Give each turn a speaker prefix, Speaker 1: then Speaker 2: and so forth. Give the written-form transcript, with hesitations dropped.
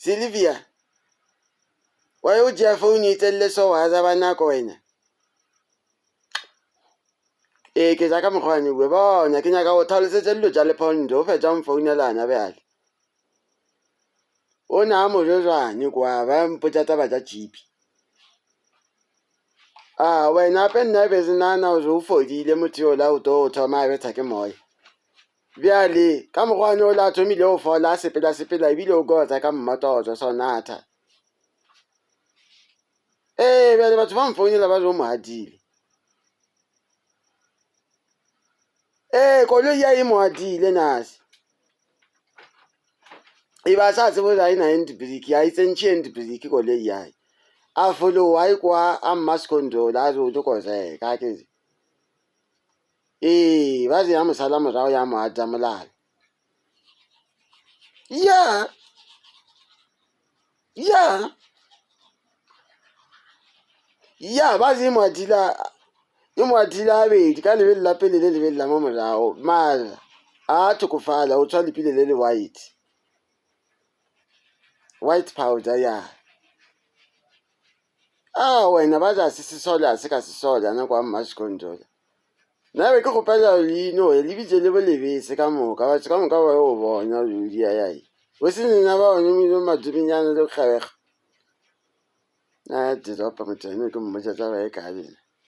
Speaker 1: Sylvia. Why would you phone it tell us so as I na coin? Ke ja ka mokgwane we bona ke nyaka go tlhalosetsa dilo tša lephondo o fetša mfounelana bjale o na a mojojwane kwa ba mpotša taba tša chipi wena ape nna be se nana ore o fodile motho yola o to o thoma a betha ke moya bjale ka mokgwane o la thomile o fola a sepela ebile o kotsa ka mmatotswa sonatha bjale batho ba mfounela ba jo mo hatile koloi ya e mo hatile nase e ba sa tsebo ga ina handbrake ya itsentše handbrake koloi ya a follow wa ikwa a mass control a zo tlo se ka ke ba se ya mosala morago ya mo hata molala ba se mo atila a bedi ka lebele la pele le lebele la mo morago mara a thokofala o tshwa lepile le le white powder wena ba ja se sola se ka se sola na kwa mass control na be ke go pela lino le bitse le bolebese ka moka ba ka moka ba o bona ludi ya o se nna ba one mo madubinyana le kgabega na di ropa motene ke mmotsa tsa ba e ka le